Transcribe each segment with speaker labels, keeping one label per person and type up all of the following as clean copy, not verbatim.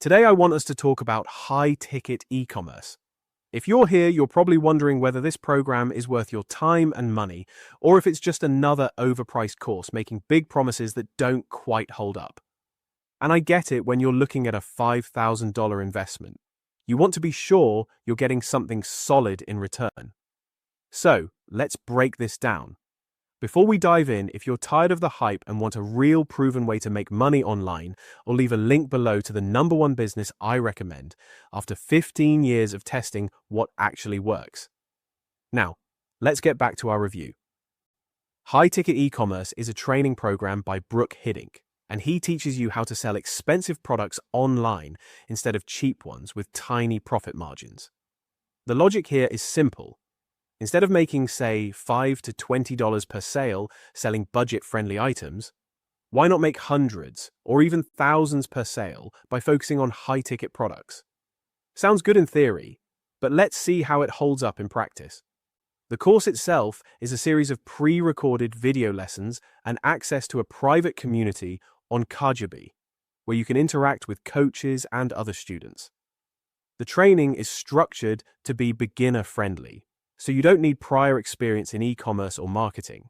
Speaker 1: Today I want us to talk about high-ticket e-commerce. If you're here, you're probably wondering whether this program is worth your time and money, or if it's just another overpriced course making big promises that don't quite hold up. And I get it when you're looking at a $5,000 investment. You want to be sure you're getting something solid in return. So, let's break this down. Before we dive in, if you're tired of the hype and want a real proven way to make money online, I'll leave a link below to the #1 business I recommend after 15 years of testing what actually works. Now, let's get back to our review. High Ticket E-commerce is a training program by Brooke Hiddink, and he teaches you how to sell expensive products online instead of cheap ones with tiny profit margins. The logic here is simple. Instead of making, say, $5 to $20 per sale selling budget-friendly items, why not make hundreds or even thousands per sale by focusing on high-ticket products? Sounds good in theory, but let's see how it holds up in practice. The course itself is a series of pre-recorded video lessons and access to a private community on Kajabi, where you can interact with coaches and other students. The training is structured to be beginner-friendly, so you don't need prior experience in e-commerce or marketing.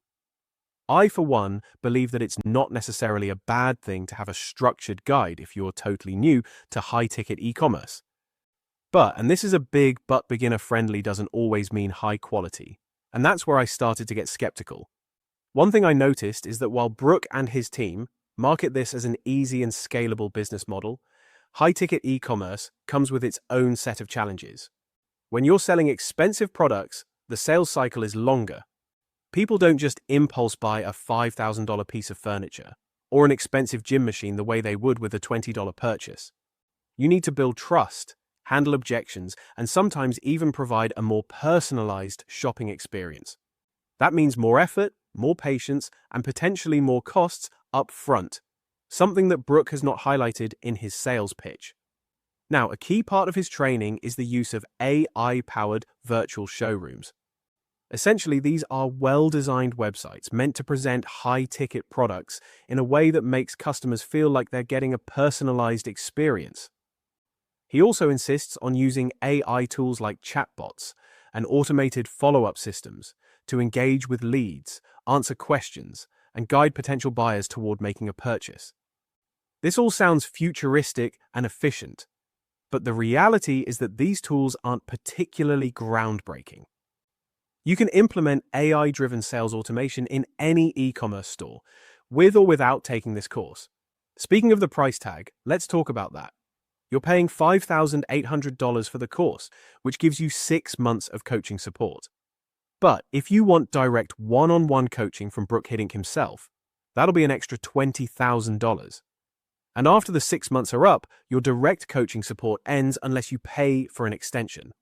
Speaker 1: I, for one, believe that it's not necessarily a bad thing to have a structured guide if you're totally new to high-ticket e-commerce. And this is a big but beginner-friendly doesn't always mean high quality, and that's where I started to get skeptical. One thing I noticed is that while Brooke and his team market this as an easy and scalable business model, high-ticket e-commerce comes with its own set of challenges. When you're selling expensive products, the sales cycle is longer. People don't just impulse buy a $5,000 piece of furniture or an expensive gym machine the way they would with a $20 purchase. You need to build trust, handle objections, and sometimes even provide a more personalized shopping experience. That means more effort, more patience, and potentially more costs up front, something that Brooke has not highlighted in his sales pitch. Now, a key part of his training is the use of AI-powered virtual showrooms. Essentially, these are well-designed websites meant to present high-ticket products in a way that makes customers feel like they're getting a personalized experience. He also insists on using AI tools like chatbots and automated follow-up systems to engage with leads, answer questions, and guide potential buyers toward making a purchase. This all sounds futuristic and efficient, but the reality is that these tools aren't particularly groundbreaking. You can implement AI-driven sales automation in any e-commerce store, with or without taking this course. Speaking of the price tag, let's talk about that. You're paying $5,800 for the course, which gives you 6 months of coaching support. But if you want direct one-on-one coaching from Brooke Hiddink himself, that'll be an extra $20,000. And after the 6 months are up, your direct coaching support ends unless you pay for an extension.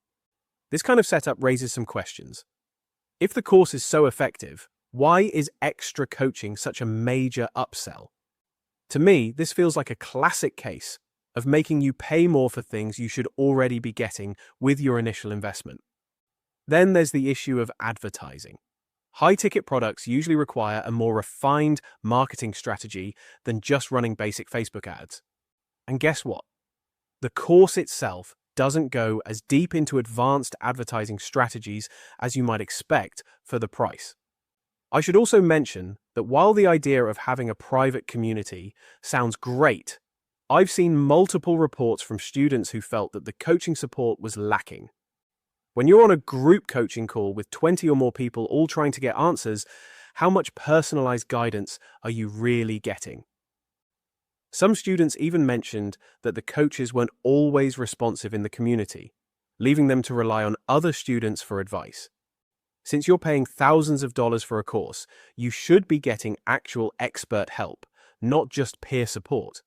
Speaker 1: This kind of setup raises some questions. If the course is so effective, why is extra coaching such a major upsell? To me, this feels like a classic case of making you pay more for things you should already be getting with your initial investment. Then there's the issue of advertising. High-ticket products usually require a more refined marketing strategy than just running basic Facebook ads. And guess what? The course itself doesn't go as deep into advanced advertising strategies as you might expect for the price. I should also mention that while the idea of having a private community sounds great, I've seen multiple reports from students who felt that the coaching support was lacking. When you're on a group coaching call with 20 or more people all trying to get answers, how much personalized guidance are you really getting? Some students even mentioned that the coaches weren't always responsive in the community, leaving them to rely on other students for advice. Since you're paying thousands of dollars for a course, you should be getting actual expert help, not just peer support.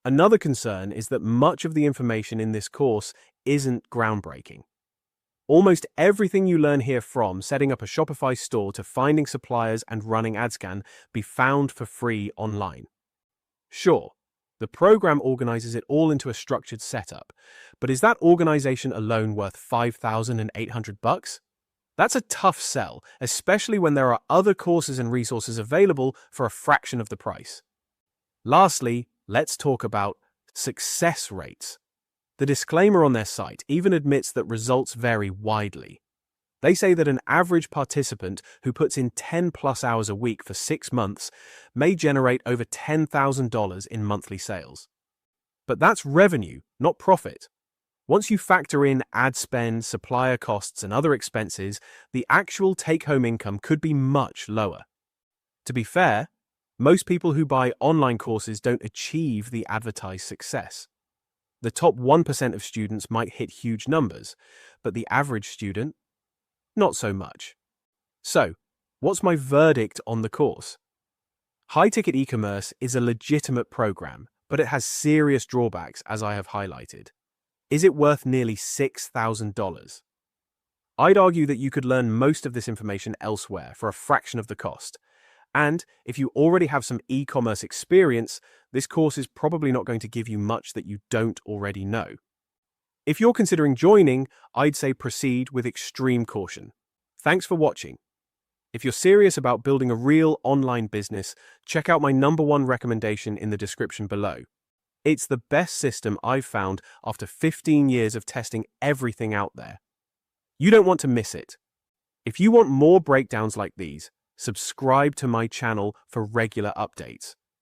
Speaker 1: Another concern is that much of the information in this course isn't groundbreaking. Almost everything you learn here, from setting up a Shopify store to finding suppliers and running ad scan, be found for free online. Sure, the program organizes it all into a structured setup, but is that organization alone worth $5,800? That's a tough sell, especially when there are other courses and resources available for a fraction of the price. Lastly, let's talk about Success rates. The disclaimer on their site even admits that results vary widely. They say that an average participant who puts in 10+ hours a week for 6 months may generate over $10,000 in monthly sales. But that's revenue, not profit. Once you factor in ad spend, supplier costs, and other expenses, the actual take-home income could be much lower. To be fair, most people who buy online courses don't achieve the advertised success. The top 1% of students might hit huge numbers, but the average student, not so much. So, what's my verdict on the course? High Ticket Ecommerce is a legitimate program, but it has serious drawbacks, as I have highlighted. Is it worth nearly $6,000? I'd argue that you could learn most of this information elsewhere for a fraction of the cost. And if you already have some e-commerce experience, this course is probably not going to give you much that you don't already know. If you're considering joining, I'd say proceed with extreme caution. Thanks for watching. If you're serious about building a real online business, check out my #1 recommendation in the description below. It's the best system I've found after 15 years of testing everything out there. You don't want to miss it. If you want more breakdowns like these, subscribe to my channel for regular updates.